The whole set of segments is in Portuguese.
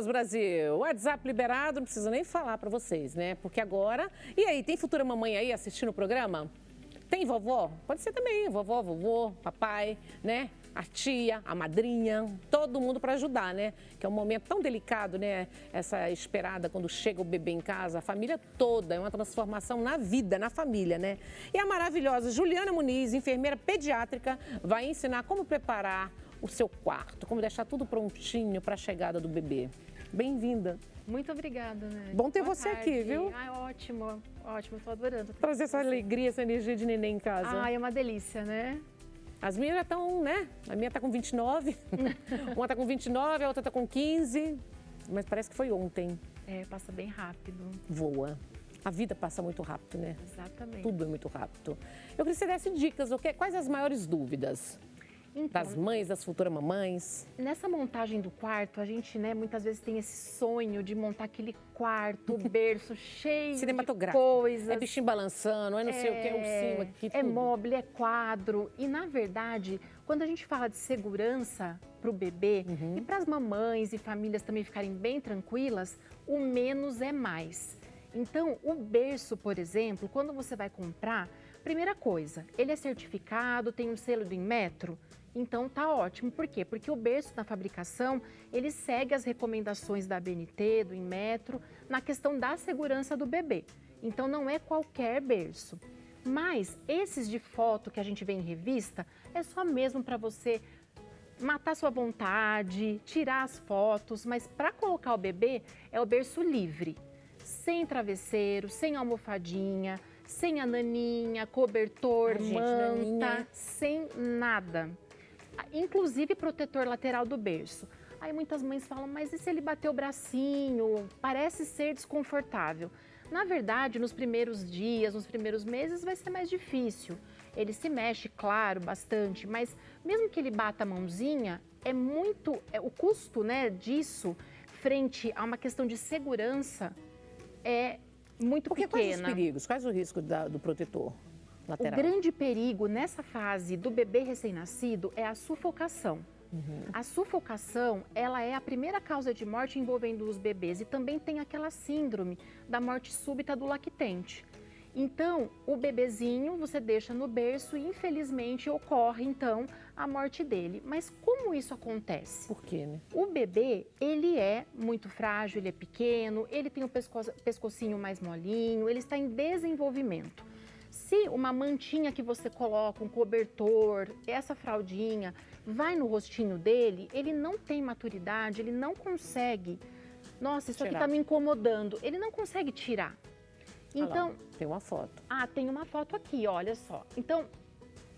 Brasil! WhatsApp liberado, não preciso nem falar para vocês, né? Porque agora... E aí, tem futura mamãe aí assistindo o programa? Tem vovó? Pode ser também, vovó, vovô, papai, né? A tia, a madrinha, todo mundo para ajudar, né? Que é um momento tão delicado, né? Essa esperada quando chega o bebê em casa, a família toda, é uma transformação na vida, na família, né? E a maravilhosa Juliana Muniz, enfermeira pediátrica, vai ensinar como preparar o seu quarto, como deixar tudo prontinho para a chegada do bebê. Bem-vinda. Muito obrigada, né? Bom ter Boa você tarde. aqui, viu? Ai, ótimo, ótimo, tô adorando. Trazer essa alegria, essa energia de neném em casa. Ai, é uma delícia, né? As minhas já estão, né? A minha tá com 29, uma tá com 29, a outra tá com 15, mas parece que foi ontem. É, passa bem rápido. Voa. A vida passa muito rápido, né? Exatamente. Tudo é muito rápido. Eu queria que você desse dicas, ok? Quais as maiores dúvidas? Então, Das mães, das futuras mamães? nessa montagem do quarto, a gente, né, muitas vezes tem esse sonho de montar aquele quarto, berço cheio de Cinematográfico. coisas. É bichinho balançando, é não sei o que, é o cima, aqui, É tudo. móvel, é quadro. E, na verdade, quando a gente fala de segurança para o bebê e para as mamães e famílias também ficarem bem tranquilas, o menos é mais. Então, o berço, por exemplo, quando você vai comprar, primeira coisa, ele é certificado, tem um selo do Inmetro? Então tá ótimo. Por quê? Porque o berço na fabricação, ele segue as recomendações da ABNT, do Inmetro, na questão da segurança do bebê. Então não é qualquer berço. Mas esses de foto que a gente vê em revista, é só mesmo para você matar sua vontade, tirar as fotos, mas para colocar o bebê é o berço livre. Sem travesseiro, sem almofadinha, sem a naninha, cobertor, Ai, gente, manta, naninha. sem nada. Inclusive protetor lateral do berço. Aí muitas mães falam, mas e se ele bater o bracinho? Parece ser desconfortável. Na verdade, nos primeiros dias, nos primeiros meses, vai ser mais difícil. Ele se mexe, claro, bastante, mas mesmo que ele bata a mãozinha, o custo, né, disso, frente a uma questão de segurança, é muito Porque pequena. quais os perigos? Quais o risco do protetor lateral? O grande perigo nessa fase do bebê recém-nascido é a sufocação. A sufocação, ela é a primeira causa de morte envolvendo os bebês e também tem aquela síndrome da morte súbita do lactente. Então, o bebezinho você deixa no berço e infelizmente ocorre então a morte dele. Mas como isso acontece? Por quê, né? O bebê, ele é muito frágil, ele é pequeno, ele tem o pescocinho mais molinho, ele está em desenvolvimento. Se uma mantinha que você coloca, um cobertor, essa fraldinha, vai no rostinho dele, ele não tem maturidade, ele não consegue. Nossa, isso aqui está me incomodando. Ele não consegue tirar. Então, tem uma foto. Tem uma foto aqui, olha só. Então,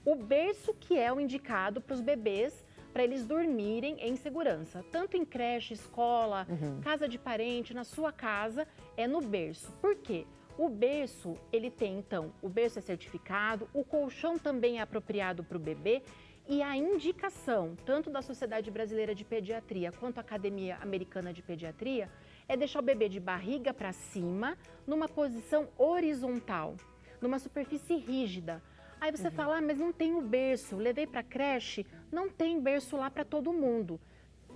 o berço que é o indicado para os bebês, para eles dormirem em segurança. Tanto em creche, escola, casa de parente, na sua casa, é no berço. Por quê? O berço, ele tem, então, o berço é certificado, o colchão também é apropriado para o bebê e a indicação, tanto da Sociedade Brasileira de Pediatria quanto a Academia Americana de Pediatria, é deixar o bebê de barriga para cima, numa posição horizontal, numa superfície rígida. Aí você fala, mas não tem o berço, levei para a creche, não tem berço lá para todo mundo.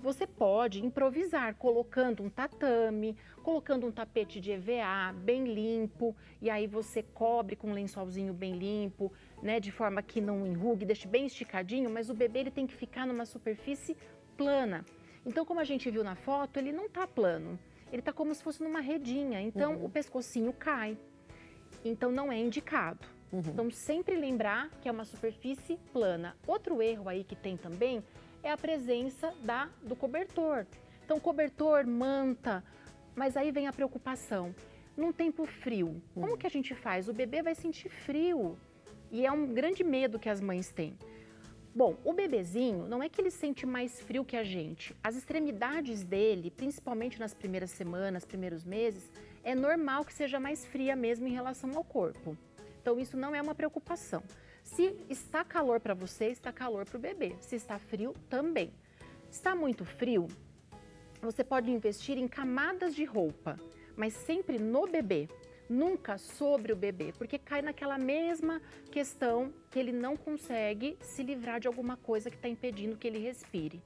Você pode improvisar colocando um tatame, colocando um tapete de EVA bem limpo, e aí você cobre com um lençolzinho bem limpo, né, de forma que não enrugue, deixe bem esticadinho, mas o bebê ele tem que ficar numa superfície plana. Então, como a gente viu na foto, ele não está plano, ele está como se fosse numa redinha, então o pescocinho cai, então não é indicado. Então, sempre lembrar que é uma superfície plana. Outro erro aí que tem também é a presença do cobertor. Então, cobertor, manta, mas aí vem a preocupação. Num tempo frio, como que a gente faz? O bebê vai sentir frio e é um grande medo que as mães têm. Bom, o bebezinho, não é que ele sente mais frio que a gente. As extremidades dele, principalmente nas primeiras semanas, primeiros meses, é normal que seja mais fria mesmo em relação ao corpo. Então, isso não é uma preocupação. Se está calor para você, está calor para o bebê. Se está frio, também. Está muito frio, você pode investir em camadas de roupa, mas sempre no bebê, nunca sobre o bebê, porque cai naquela mesma questão que ele não consegue se livrar de alguma coisa que está impedindo que ele respire.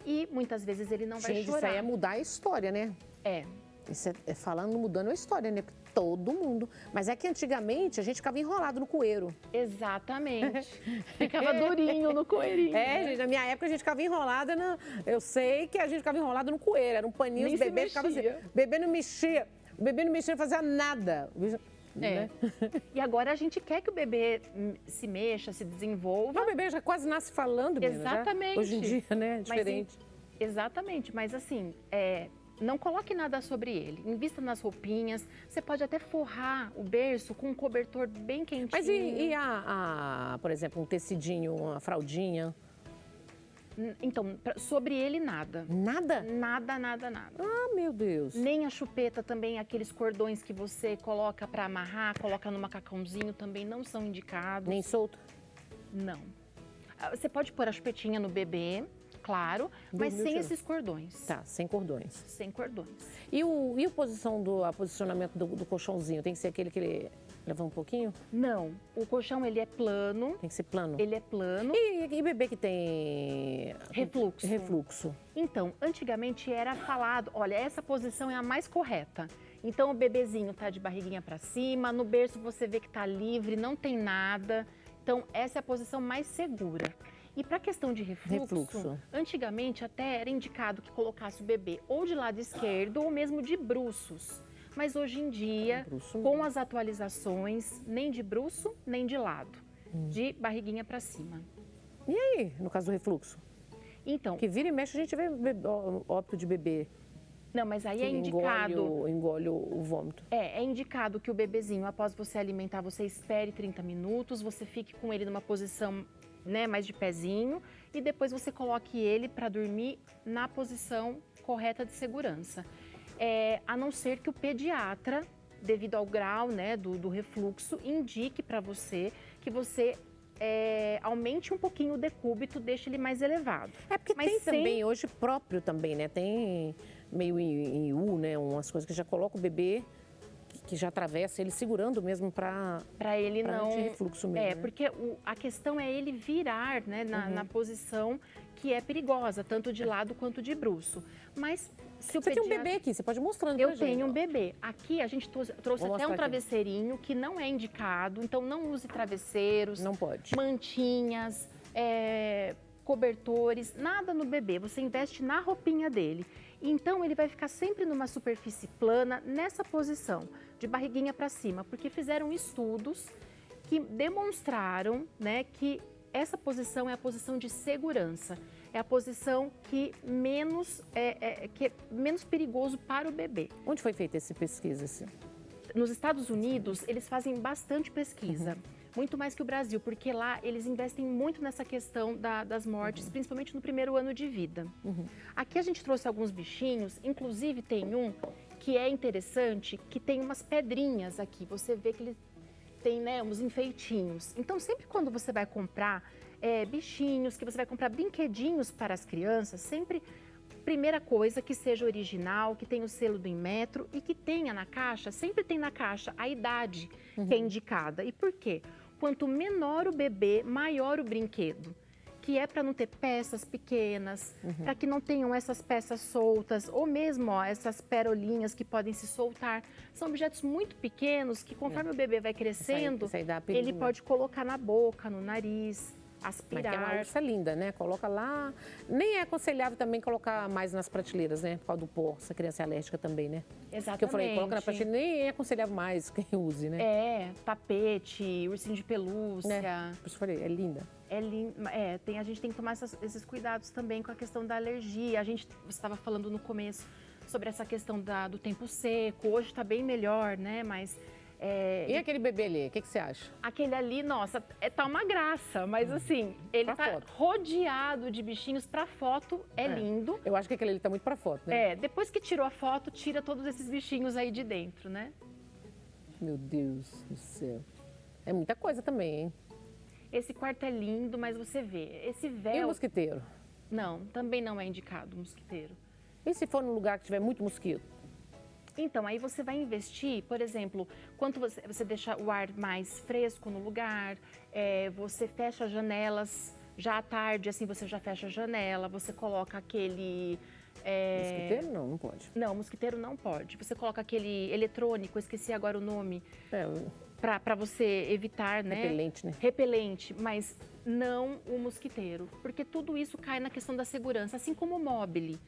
e muitas vezes ele não vai Gente, chorar. isso aí é mudar a história, né? É. Isso é falando, mudando a história, né? Porque todo mundo. Mas é que antigamente a gente ficava enrolado no coeiro. Exatamente. Ficava durinho no coeirinho. É, gente, na minha época a gente ficava enrolada no... Eu sei que a gente ficava enrolado no coeiro. Era um paninho, Nem os bebês ficavam assim. mexia. O bebê não mexia. O bebê não mexia, não fazia nada. É. Né? E agora a gente quer que o bebê se mexa, se desenvolva. O bebê já quase nasce falando, menina, já. Exatamente. Hoje em dia, né? É diferente. Exatamente, mas assim, não coloque nada sobre ele. Invista nas roupinhas. Você pode até forrar o berço com um cobertor bem quentinho. Mas por exemplo, um tecidinho, uma fraldinha? Então, sobre ele, nada. Nada? Nada, nada, nada. Ah, meu Deus. Nem a chupeta também, aqueles cordões que você coloca para amarrar, coloca no macacãozinho, também não são indicados. Nem solto? Não. Você pode pôr a chupetinha no bebê, claro, mas sem esses cordões. Tá, sem cordões. Sem cordões. E a posicionamento do colchãozinho? Tem que ser aquele que ele leva um pouquinho? Não, o colchão ele é plano. Tem que ser plano? Ele é plano. E bebê que tem... Refluxo. Refluxo. Então, antigamente era falado, olha, essa posição é a mais correta. Então, o bebezinho tá de barriguinha para cima, no berço você vê que tá livre, não tem nada. Então, essa é a posição mais segura. E para a questão de refluxo, antigamente até era indicado que colocasse o bebê ou de lado esquerdo ou mesmo de bruços. Mas hoje em dia, com as atualizações, nem de bruço, nem de lado. De barriguinha para cima. E aí, no caso do refluxo? Então... Que vira e mexe, a gente vê óbito de bebê. Não, mas aí é indicado... Engole o vômito. É indicado que o bebezinho, após você alimentar, você espere 30 minutos, você fique com ele numa posição, né, mais de pezinho, e depois você coloque ele para dormir na posição correta de segurança. A não ser que o pediatra, devido ao grau, né, do refluxo, indique para você que você aumente um pouquinho o decúbito, deixe ele mais elevado. Porque tem também hoje próprio também, né? Tem meio em U, né? Umas coisas que já coloca o bebê, que já atravessa ele segurando mesmo para ele não ter refluxo mesmo. Porque a questão é ele virar, né, na posição que é perigosa, tanto de lado quanto de bruço. Mas se o Você tem um bebê aqui, você pode mostrando pra gente. Eu tenho um bebê. Aqui a gente trouxe até um travesseirinho que não é indicado, então não use travesseiros. Não pode. Mantinhas, cobertores, nada no bebê. Você investe na roupinha dele. Então ele vai ficar sempre numa superfície plana, nessa posição, de barriguinha para cima, porque fizeram estudos que demonstraram, né, que essa posição é a posição de segurança. É a posição que é menos perigoso para o bebê. Onde foi feita essa pesquisa? Nos Estados Unidos, eles fazem bastante pesquisa. Muito mais que o Brasil, porque lá eles investem muito nessa questão das mortes, principalmente no primeiro ano de vida. Aqui a gente trouxe alguns bichinhos, inclusive tem um que é interessante, que tem umas pedrinhas aqui. Você vê que ele tem, né, uns enfeitinhos. Então, sempre quando você vai comprar bichinhos, que você vai comprar brinquedinhos para as crianças, sempre, primeira coisa, que seja original, que tenha o selo do Inmetro e que tenha na caixa, sempre tem na caixa a idade que é indicada. E por quê? Quanto menor o bebê, maior o brinquedo. Que é para não ter peças pequenas, para que não tenham essas peças soltas, ou mesmo essas perolinhas que podem se soltar. São objetos muito pequenos que, conforme o bebê vai crescendo, ele pode colocar na boca, no nariz, aspirar. Mas é uma ursa linda, né? Coloca lá. Nem é aconselhável também colocar mais nas prateleiras, né? Por causa do pó, essa criança é alérgica também, né? Exatamente. Que eu falei, coloca na prateleira, nem é aconselhável mais quem use, né? Tapete, ursinho de pelúcia. Por isso eu falei, é linda. É lindo. A gente tem que tomar esses cuidados também com a questão da alergia. Você estava falando no começo sobre essa questão do tempo seco. Hoje está bem melhor, né? Mas... E aquele bebê ali, o que você acha? Aquele ali, nossa, tá uma graça, mas assim, ele tá rodeado de bichinhos pra foto, é lindo. Eu acho que aquele ali tá muito pra foto, né? Depois que tirou a foto, tira todos esses bichinhos aí de dentro, né? Meu Deus do céu. É muita coisa também, hein? Esse quarto é lindo, mas você vê, esse véu... E o mosquiteiro? Não, também não é indicado o mosquiteiro. E se for num lugar que tiver muito mosquito? Então, aí você vai investir, por exemplo, quanto você deixa o ar mais fresco no lugar, você fecha as janelas Já à tarde, assim, você já fecha a janela, você coloca aquele... Mosquiteiro não, não pode. Não, mosquiteiro não pode. Você coloca aquele eletrônico, eu esqueci agora o nome, para você evitar, né? Repelente, né? Repelente, mas não o mosquiteiro, porque tudo isso cai na questão da segurança, assim como o móbile.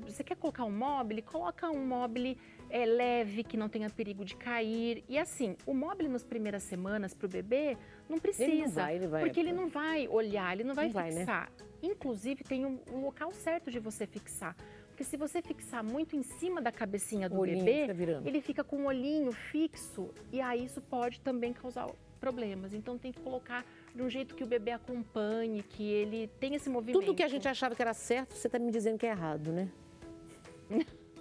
Você quer colocar um móbile? Coloca um móbile leve, que não tenha perigo de cair. E assim, o móbile nas primeiras semanas para o bebê não precisa, ele vai, porque ele não vai olhar, ele não vai vai, fixar. Inclusive, tem um local certo de você fixar. Porque se você fixar muito em cima da cabecinha do bebê, ele fica com o olhinho fixo e aí isso pode também causar problemas. Então tem que colocar de um jeito que o bebê acompanhe, que ele tenha esse movimento. Tudo que a gente achava que era certo, você está me dizendo que é errado, né?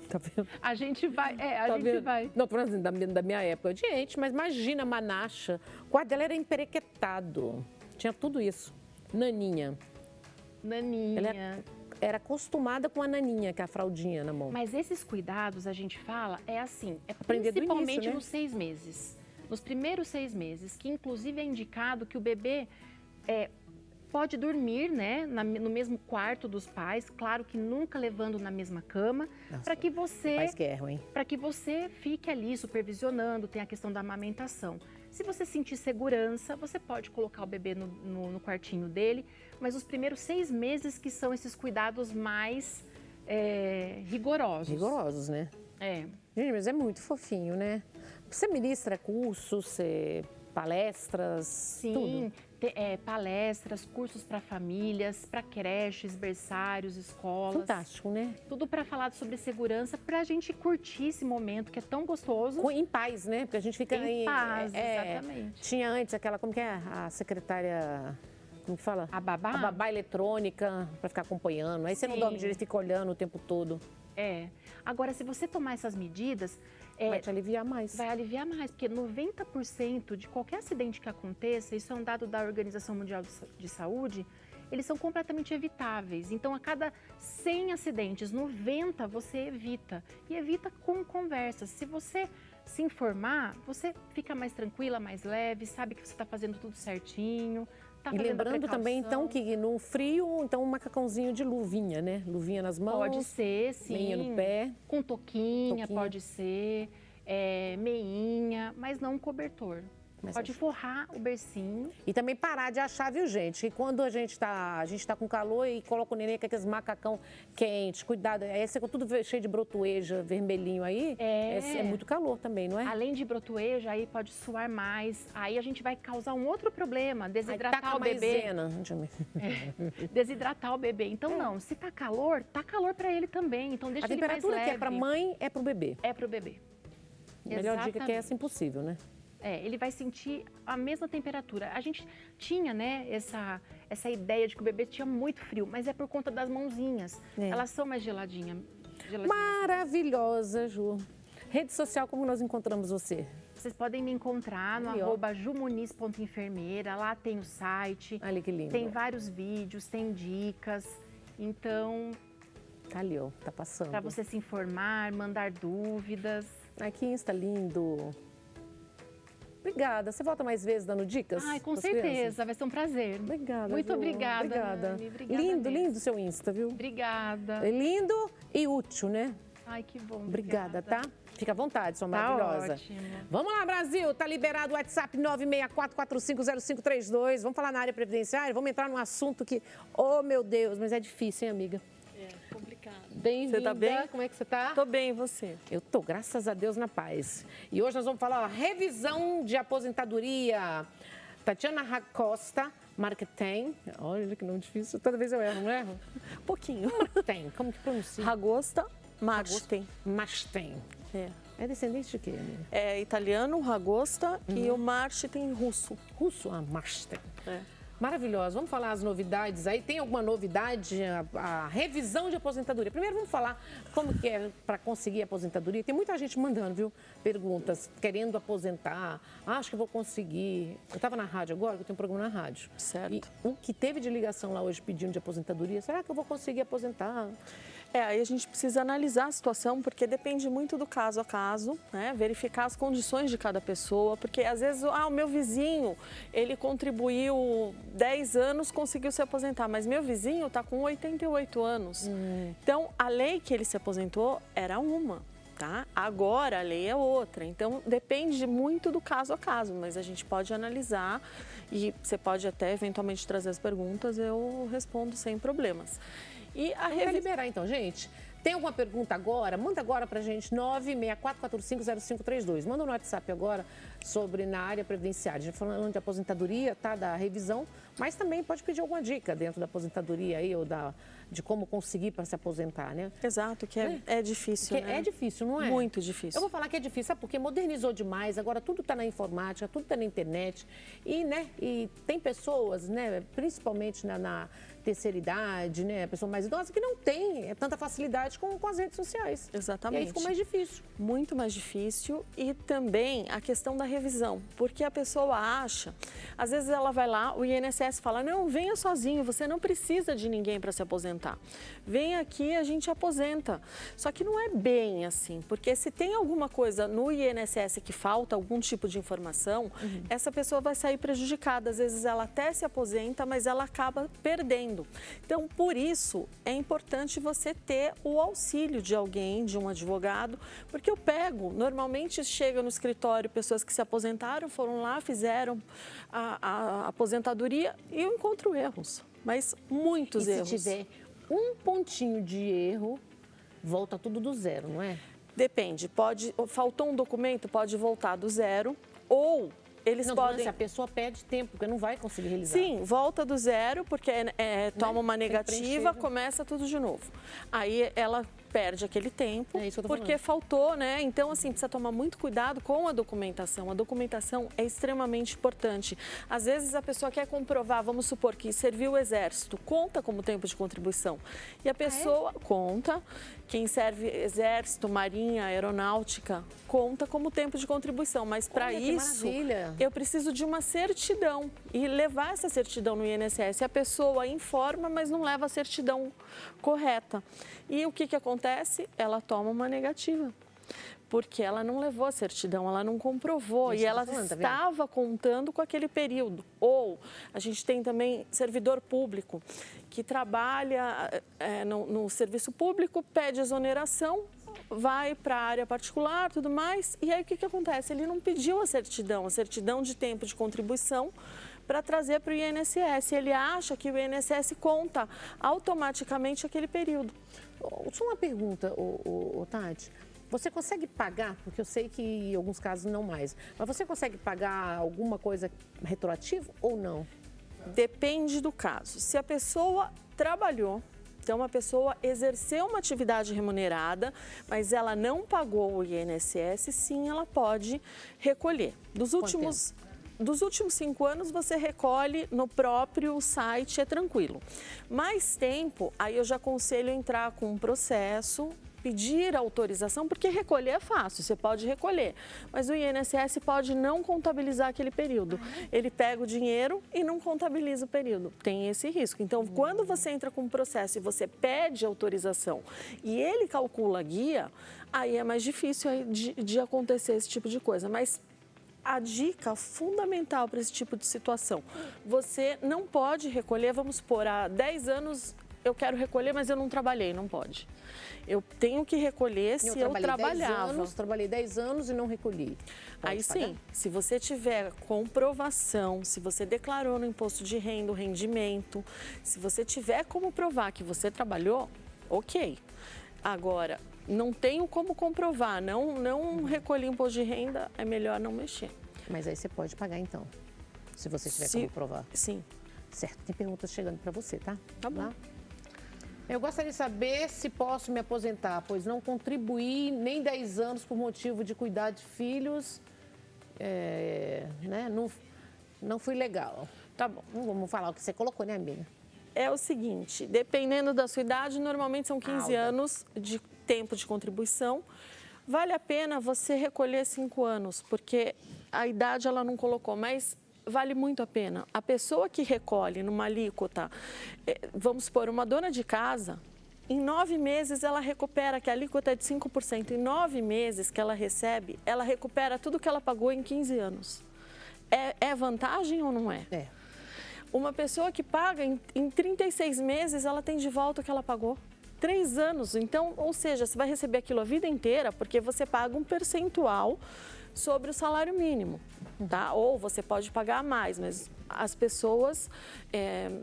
Tá vendo? A gente vai, vai. Não, por exemplo, da minha época. Gente, mas imagina a Manacha. O quarto dela era emperequetado. Tinha tudo isso. Naninha. Ela era acostumada com a naninha, que é a fraldinha na mão. Mas esses cuidados, a gente fala, assim, aprender principalmente do início, né? nos 6 meses. Nos primeiros 6 meses, que inclusive é indicado que o bebê pode dormir, né, no mesmo quarto dos pais, claro que nunca levando na mesma cama, para que você para que você fique ali supervisionando, tem a questão da amamentação. Se você sentir segurança, você pode colocar o bebê no quartinho dele, mas os primeiros 6 meses que são esses cuidados mais rigorosos. Rigorosos, né? Gente, mas é muito fofinho, né? Você ministra cursos, palestras, sim, tudo? Palestras, cursos para famílias, para creches, berçários, escolas. Fantástico, né? Tudo para falar sobre segurança, para a gente curtir esse momento que é tão gostoso. Em paz, né? Porque a gente fica em paz, exatamente. Tinha antes aquela, como que é? A secretária, como que fala? A babá? A babá eletrônica, para ficar acompanhando. Aí você não dorme direito, fica olhando o tempo todo. Agora, se você tomar essas medidas... vai te aliviar mais. Vai aliviar mais, porque 90% de qualquer acidente que aconteça, isso é um dado da Organização Mundial de Saúde, eles são completamente evitáveis. Então, a cada 100 acidentes, 90 você evita. E evita com conversas. Se você se informar, você fica mais tranquila, mais leve, sabe que você está fazendo tudo certinho. E lembrando também, então, que no frio, então, um macacãozinho de luvinha, né? Luvinha nas mãos. Pode ser, sim. Meinha no pé. Com toquinha, pode ser. Meinha, mas não um cobertor. Pode forrar o bercinho. E também parar de achar, viu, gente? Que quando a gente tá com calor e coloca o neném com aqueles macacão quente, cuidado, esse é tudo cheio de brotoeja, vermelhinho aí, é muito calor também, não é? Além de brotoeja, aí pode suar mais, aí a gente vai causar um outro problema, desidratar o bebê. Desidratar o bebê. Então, não, se tá calor para ele também, então deixa ele mais leve. A temperatura que é pra mãe é pro bebê. É pro bebê. A melhor dica que é essa impossível, né? Ele vai sentir a mesma temperatura. A gente tinha, né, essa ideia de que o bebê tinha muito frio, mas é por conta das mãozinhas. Elas são mais geladinhas. Maravilhosa, Ju. Rede social, como nós encontramos você? Vocês podem me encontrar no @jumuniz.enfermeira. Lá tem o site. Olha que lindo. Tem vários vídeos, tem dicas. Então... Tá ali, ó. Tá passando. Para você se informar, mandar dúvidas. Ai, que Insta lindo. Obrigada. Você volta mais vezes dando dicas? Ai, com certeza. Crianças? Vai ser um prazer. Obrigada, Muito Ju. obrigada, Obrigada. Nani. Obrigada lindo, mesmo. lindo seu Insta, viu? Obrigada. É lindo e útil, né? Ai, que bom. Obrigada, tá? Fica à vontade, sua Tá maravilhosa. ótimo. Vamos lá, Brasil. Tá liberado o WhatsApp 964450532. Vamos falar na área previdenciária? Vamos entrar num assunto que, oh, meu Deus, mas é difícil, hein, amiga? Complicado. Bem-vinda. Você tá bem? Como é que você tá? Tô bem, e você? Eu tô, graças a Deus, na paz. E hoje nós vamos falar, revisão de aposentadoria. Tatiana Costa, Marketing. Olha que nome difícil. Toda vez eu erro, não erro? Um pouquinho. Marketing, como que pronuncia? Ragosta Marsten. Marsten. É descendente de quê, amiga? É italiano, Ragosta, e o Marsten russo. Russo? Ah, Marsten. Maravilhosa. Vamos falar as novidades aí. Tem alguma novidade? A revisão de aposentadoria. Primeiro vamos falar como que é para conseguir aposentadoria. Tem muita gente mandando, viu? Perguntas, querendo aposentar. Acho que vou conseguir. Eu estava na rádio agora, eu tenho um programa na rádio. Certo. E o que teve de ligação lá hoje pedindo de aposentadoria, será que eu vou conseguir aposentar? Aí a gente precisa analisar a situação, porque depende muito do caso a caso, né? Verificar as condições de cada pessoa, porque às vezes, o meu vizinho, ele contribuiu 10 anos, conseguiu se aposentar, mas meu vizinho está com 88 anos. Então, a lei que ele se aposentou era uma. Tá? Agora a lei é outra, então depende muito do caso a caso, mas a gente pode analisar e você pode até eventualmente trazer as perguntas, eu respondo sem problemas. E a Vai liberar então, gente. Tem alguma pergunta agora? Manda agora pra gente, 964450532. Manda no WhatsApp agora sobre na área previdenciária. A gente falando de aposentadoria, tá? Da revisão, mas também pode pedir alguma dica dentro da aposentadoria aí ou de como conseguir para se aposentar, né? Exato, que é difícil, né? É difícil, não é? Muito difícil. Eu vou falar que é difícil, sabe? Porque modernizou demais, agora tudo está na informática, tudo está na internet. E, né? E tem pessoas, né? Principalmente na terceira idade, né? A pessoa mais idosa que não tem tanta facilidade com as redes sociais. Exatamente. E aí ficou mais difícil. Muito mais difícil. E também a questão da revisão, porque a pessoa acha, às vezes ela vai lá, o INSS fala, não, venha sozinho, você não precisa de ninguém para se aposentar. Vem aqui, a gente aposenta. Só que não é bem assim, porque se tem alguma coisa no INSS que falta, algum tipo de informação, essa pessoa vai sair prejudicada. Às vezes ela até se aposenta, mas ela acaba perdendo. Então, por isso, é importante você ter o auxílio de alguém, de um advogado, porque eu pego, normalmente chega no escritório pessoas que se aposentaram, foram lá, fizeram a aposentadoria e eu encontro erros, mas muitos erros. Se tiver um pontinho de erro, volta tudo do zero, não é? Depende, faltou um documento, pode voltar do zero ou... Eles podem... Se a pessoa perde tempo, porque não vai conseguir realizar. Sim, volta do zero, porque toma uma negativa, começa tudo de novo. Aí ela perde aquele tempo, porque faltou, né? Então, assim, precisa tomar muito cuidado com a documentação. A documentação é extremamente importante. Às vezes a pessoa quer comprovar, vamos supor que serviu o exército, conta como tempo de contribuição. E a pessoa conta, quem serve exército, marinha, aeronáutica, conta como tempo de contribuição. Mas para isso, eu preciso de uma certidão e levar essa certidão no INSS. A pessoa informa, mas não leva a certidão correta. E o que acontece? Ela toma uma negativa, porque ela não levou a certidão, ela não comprovou e ela estava contando com aquele período. Ou a gente tem também servidor público que trabalha no serviço público, pede exoneração, vai para a área particular, tudo mais, e aí o que acontece? Ele não pediu a certidão de tempo de contribuição, para trazer para o INSS. Ele acha que o INSS conta automaticamente aquele período. Só uma pergunta, Tati. Você consegue pagar, porque eu sei que em alguns casos não mais, mas você consegue pagar alguma coisa retroativo ou não? Depende do caso. Se a pessoa trabalhou, então uma pessoa exerceu uma atividade remunerada, mas ela não pagou o INSS, sim, ela pode recolher. Dos últimos 5 anos, você recolhe no próprio site, é tranquilo. Mais tempo, aí eu já aconselho entrar com um processo, pedir autorização, porque recolher é fácil, você pode recolher. Mas o INSS pode não contabilizar aquele período. Ele pega o dinheiro e não contabiliza o período. Tem esse risco. Então, quando você entra com um processo e você pede autorização e ele calcula a guia, aí é mais difícil de acontecer esse tipo de coisa. Mas a dica fundamental para esse tipo de situação, você não pode recolher, vamos supor, há 10 anos eu quero recolher, mas eu não trabalhei, não pode. Eu tenho que recolher se eu trabalhava. Trabalhei 10 anos e não recolhi. Aí sim, se você tiver comprovação, se você declarou no imposto de renda o rendimento, se você tiver como provar que você trabalhou, ok. Agora, não tenho como comprovar, não recolhi imposto de renda, é melhor não mexer. Mas aí você pode pagar então, se você tiver como provar. Sim. Certo, tem perguntas chegando para você, tá? Tá bom. Lá. Eu gostaria de saber se posso me aposentar, pois não contribuí nem 10 anos por motivo de cuidar de filhos, né? Não fui legal. Tá bom. Não vamos falar o que você colocou, né, amiga? É o seguinte, dependendo da sua idade, normalmente são 15 anos de tempo de contribuição. Vale a pena você recolher 5 anos, porque a idade ela não colocou, mas vale muito a pena. A pessoa que recolhe numa alíquota, vamos supor, uma dona de casa, em 9 meses ela recupera, que a alíquota é de 5%, em 9 meses que ela recebe, ela recupera tudo que ela pagou em 15 anos. É vantagem ou não é? É. Uma pessoa que paga em 36 meses, ela tem de volta o que ela pagou. 3 anos. Então, ou seja, você vai receber aquilo a vida inteira porque você paga um percentual sobre o salário mínimo, tá? Ou você pode pagar mais, mas as pessoas,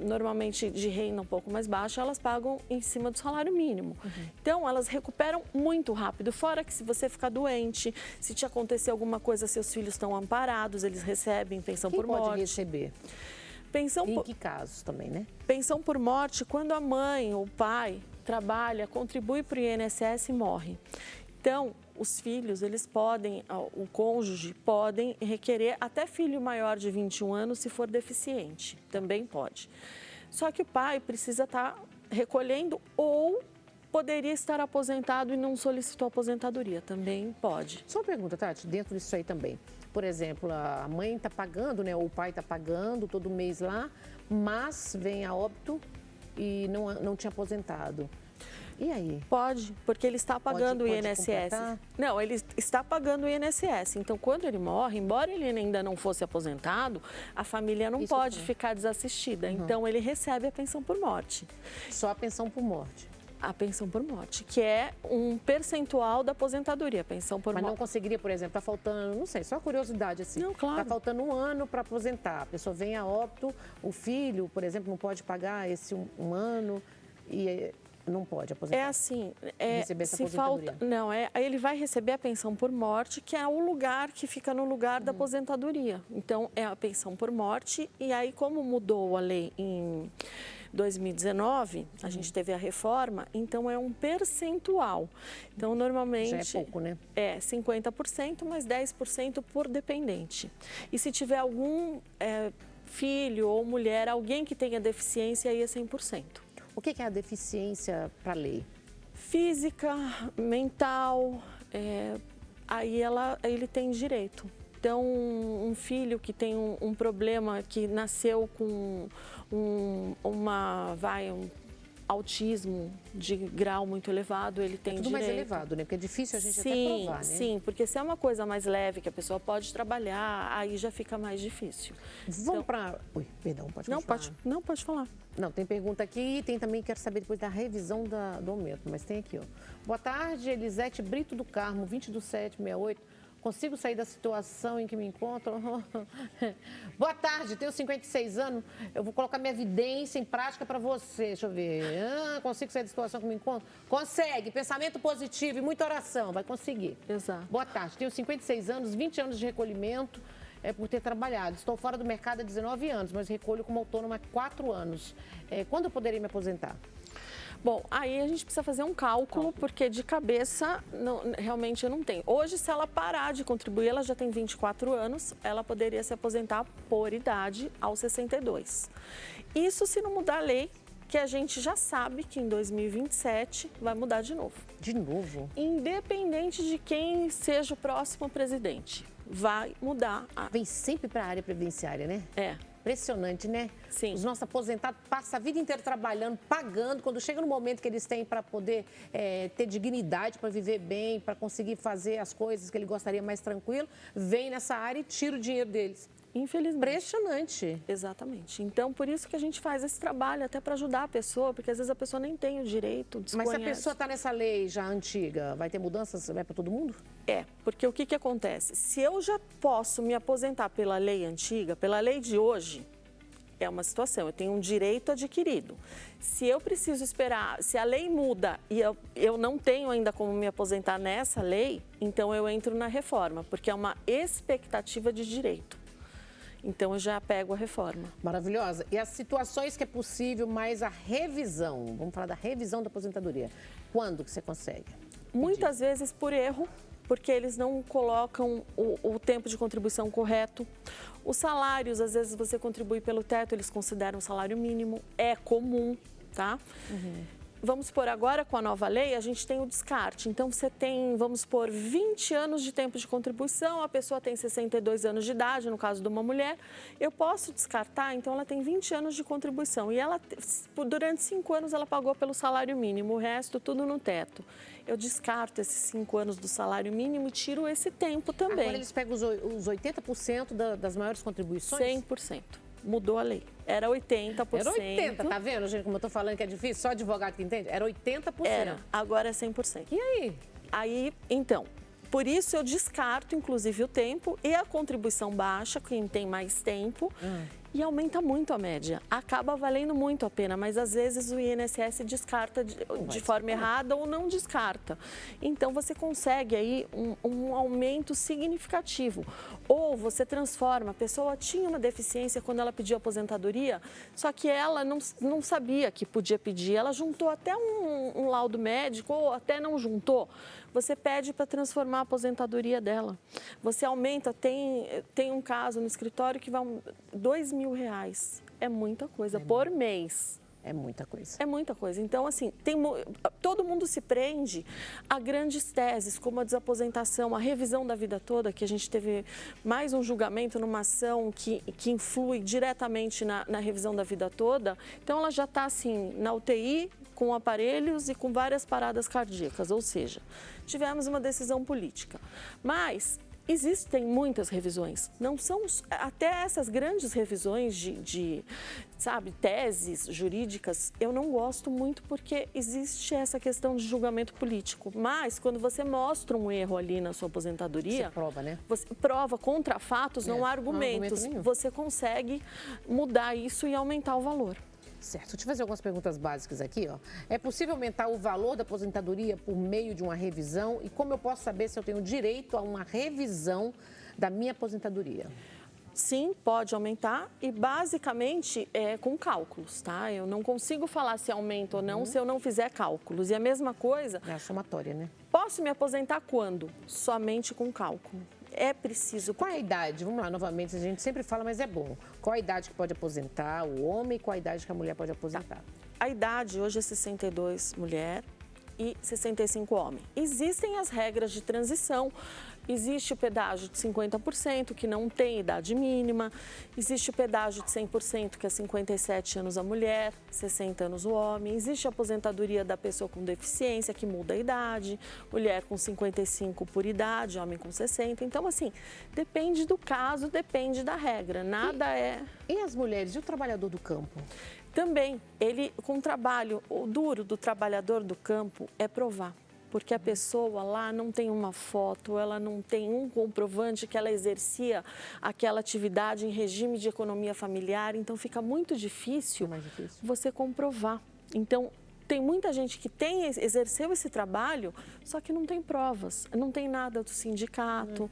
normalmente de renda um pouco mais baixa, elas pagam em cima do salário mínimo. Então, elas recuperam muito rápido. Fora que se você ficar doente, se te acontecer alguma coisa, seus filhos estão amparados, eles recebem pensão por morte. Quem pode receber? Em que casos também, né? Pensão por morte, quando a mãe ou o pai trabalha, contribui para o INSS e morre. Então, os filhos, eles podem, o cônjuge podem requerer até filho maior de 21 anos se for deficiente, também pode. Só que o pai precisa estar recolhendo ou poderia estar aposentado e não solicitou aposentadoria, também pode. Só uma pergunta, Tati, dentro disso aí também. Por exemplo, a mãe está pagando, né? Ou o pai está pagando todo mês lá, mas vem a óbito e não tinha aposentado. E aí? Pode, porque ele está pagando o INSS. Completar? Não, ele está pagando o INSS. Então, quando ele morre, embora ele ainda não fosse aposentado, a família não pode ficar desassistida. Então, ele recebe a pensão por morte. Só a pensão por morte? A pensão por morte, que é um percentual da aposentadoria, pensão por morte. Mas não conseguiria, por exemplo, está faltando, não sei, só curiosidade assim. Não, claro. Está faltando 1 ano para aposentar. A pessoa vem a óbito, o filho, por exemplo, não pode pagar esse um ano e não pode aposentar. É assim, receber essa se aposentadoria. falta, não, ele vai receber a pensão por morte, que é o lugar que fica no lugar da aposentadoria. Então, é a pensão por morte, e aí como mudou a lei em 2019, a gente teve a reforma, então é um percentual. Então, normalmente... Já é pouco, né? É 50%, mais 10% por dependente. E se tiver algum filho ou mulher, alguém que tenha deficiência, aí é 100%. O que é a deficiência para a lei? Física, mental, aí ele tem direito. Então, um filho que tem um problema, que nasceu com um autismo de grau muito elevado, ele tem tudo direito. mais elevado, né? Porque é difícil a gente até provar, né? Sim, porque se é uma coisa mais leve, que a pessoa pode trabalhar, aí já fica mais difícil. Vamos para... Ui, perdão, pode continuar. Não, pode falar. Não, tem pergunta aqui e tem também, quero saber depois da revisão do aumento, mas tem aqui, ó. Boa tarde, Elisete Brito do Carmo, 20/7/68. Consigo sair da situação em que me encontro? Boa tarde, tenho 56 anos. Eu vou colocar minha evidência em prática para você. Deixa eu ver. Consigo sair da situação que me encontro? Consegue. Pensamento positivo e muita oração. Vai conseguir. Exato. Boa tarde, tenho 56 anos, 20 anos de recolhimento por ter trabalhado. Estou fora do mercado há 19 anos, mas recolho como autônoma há 4 anos. Quando eu poderia me aposentar? Bom, aí a gente precisa fazer um cálculo, porque de cabeça realmente eu não tenho. Hoje, se ela parar de contribuir, ela já tem 24 anos, ela poderia se aposentar por idade aos 62. Isso se não mudar a lei, que a gente já sabe que em 2027 vai mudar de novo. De novo? Independente de quem seja o próximo presidente, vai mudar. Vem sempre para a área previdenciária, né? É. Impressionante, né? Sim. Os nossos aposentados passam a vida inteira trabalhando, pagando. Quando chega no momento que eles têm para poder ter dignidade, para viver bem, para conseguir fazer as coisas que ele gostaria mais tranquilo, vem nessa área e tira o dinheiro deles. Infelizmente. Impressionante. Exatamente. Então, por isso que a gente faz esse trabalho, até para ajudar a pessoa, porque às vezes a pessoa nem tem o direito, desconhece. Mas se a pessoa está nessa lei já antiga, vai ter mudanças? Vai para todo mundo? Porque o que acontece? Se eu já posso me aposentar pela lei antiga, pela lei de hoje, é uma situação, eu tenho um direito adquirido. Se eu preciso esperar, se a lei muda e eu não tenho ainda como me aposentar nessa lei, então eu entro na reforma, porque é uma expectativa de direito. Então, eu já pego a reforma. Maravilhosa. E as situações que é possível, mais a revisão, vamos falar da revisão da aposentadoria. Quando que você consegue? Muitas vezes por erro, porque eles não colocam o tempo de contribuição correto. Os salários, às vezes você contribui pelo teto, eles consideram o salário mínimo, é comum, tá? vamos supor, agora com a nova lei, a gente tem o descarte. Então, você tem, vamos supor, 20 anos de tempo de contribuição, a pessoa tem 62 anos de idade, no caso de uma mulher, eu posso descartar, então ela tem 20 anos de contribuição. E ela, durante 5 anos, ela pagou pelo salário mínimo, o resto tudo no teto. Eu descarto esses 5 anos do salário mínimo e tiro esse tempo também. Agora eles pegam os 80% das maiores contribuições? 100%. Mudou a lei. Era 80%. Era 80%, tá vendo, gente, como eu tô falando que é difícil? Só advogado que entende? Era 80%. Era, agora é 100%. E aí? Aí, então, por isso eu descarto, inclusive, o tempo e a contribuição baixa, quem tem mais tempo, e aumenta muito a média. Acaba valendo muito a pena, mas às vezes o INSS descarta de forma errada ou não descarta. Então, você consegue aí um aumento significativo. Ou você transforma, a pessoa tinha uma deficiência quando ela pediu aposentadoria, só que ela não sabia que podia pedir. Ela juntou até um laudo médico ou até não juntou. Você pede para transformar a aposentadoria dela. Você aumenta, tem um caso no escritório que vai R$2.000. É muita coisa por mês. É muita coisa. É muita coisa. Então, assim, todo mundo se prende a grandes teses, como a desaposentação, a revisão da vida toda, que a gente teve mais um julgamento numa ação que influi diretamente na revisão da vida toda. Então, ela já está, assim, na UTI, com aparelhos e com várias paradas cardíacas, ou seja, tivemos uma decisão política. Mas existem muitas revisões, não são até essas grandes revisões de teses jurídicas, eu não gosto muito porque existe essa questão de julgamento político. Mas quando você mostra um erro ali na sua aposentadoria, você prova, né? Você prova contra fatos, não há argumentos. Você consegue mudar isso e aumentar o valor. Certo. Deixa eu fazer algumas perguntas básicas aqui, ó. É possível aumentar o valor da aposentadoria por meio de uma revisão? E como eu posso saber se eu tenho direito a uma revisão da minha aposentadoria? Sim, pode aumentar e basicamente é com cálculos, tá? Eu não consigo falar se aumenta ou não se eu não fizer cálculos. E a mesma coisa... É a somatória, né? Posso me aposentar quando? Somente com cálculo. É preciso... Qual é a idade? Vamos lá, novamente, a gente sempre fala, mas é bom. Qual a idade que pode aposentar o homem e qual a idade que a mulher pode aposentar? Tá. A idade hoje é 62 mulher e 65 homem. Existem as regras de transição. Existe o pedágio de 50%, que não tem idade mínima. Existe o pedágio de 100%, que é 57 anos a mulher, 60 anos o homem. Existe a aposentadoria da pessoa com deficiência, que muda a idade. Mulher com 55 por idade, homem com 60. Então, assim, depende do caso, depende da regra. Nada é... E as mulheres e o trabalhador do campo? Também, com o trabalho, o duro do trabalhador do campo é provar. Porque a pessoa lá não tem uma foto, ela não tem um comprovante que ela exercia aquela atividade em regime de economia familiar, então fica muito difícil, você comprovar. Então, tem muita gente que exerceu esse trabalho, só que não tem provas, não tem nada do sindicato.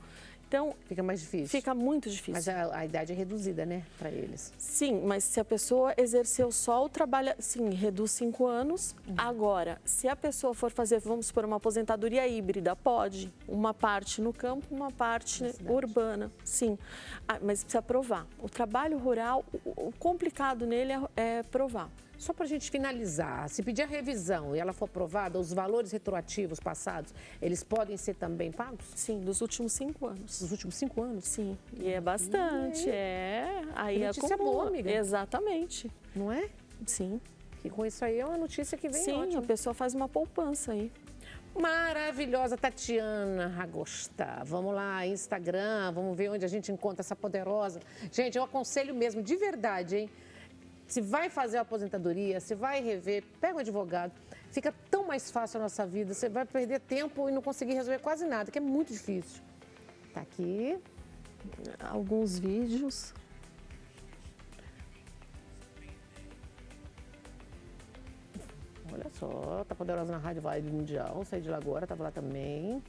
Então, fica mais difícil. Fica muito difícil. Mas a idade é reduzida, né, para eles? Sim, mas se a pessoa exerceu só o trabalho, sim, reduz 5 anos. Agora, se a pessoa for fazer, vamos supor, uma aposentadoria híbrida, pode. Uma parte no campo, uma parte urbana. Sim, mas precisa provar. O trabalho rural, o complicado nele é provar. Só para a gente finalizar, se pedir a revisão e ela for aprovada, os valores retroativos passados, eles podem ser também pagos? Sim, dos últimos 5 anos. Dos últimos 5 anos? Sim, e é bastante, Aí notícia boa, amiga. Exatamente. Não é? Sim. E com isso aí é uma notícia que vem ótima. Sim, a pessoa faz uma poupança aí. Maravilhosa Tatiana Ragosta. Vamos lá, Instagram, vamos ver onde a gente encontra essa poderosa. Gente, eu aconselho mesmo, de verdade, hein? Se vai fazer a aposentadoria, se vai rever, pega um advogado. Fica tão mais fácil a nossa vida. Você vai perder tempo e não conseguir resolver quase nada, que é muito difícil. Tá aqui. Alguns vídeos. Olha só, tá poderosa na Rádio Vibe Mundial. Saí de lá agora, tava lá também.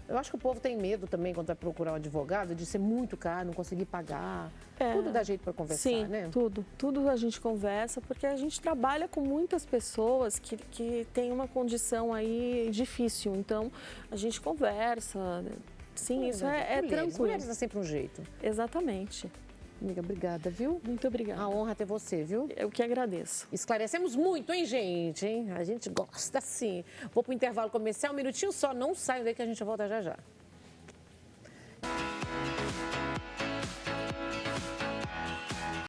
Eu acho que o povo tem medo também, quando vai procurar um advogado, de ser muito caro, não conseguir pagar. Tudo dá jeito para conversar, né? Sim, tudo a gente conversa, porque a gente trabalha com muitas pessoas que têm uma condição aí difícil. Então, a gente conversa. Sim, isso é tranquilo. Mulheres dá sempre um jeito. Exatamente. Amiga, obrigada, viu? Muito obrigada. A honra ter você, viu? Eu que agradeço. Esclarecemos muito, hein, gente? Hein? A gente gosta sim. Vou pro intervalo comercial, um minutinho só, não saiam daí que a gente volta já já.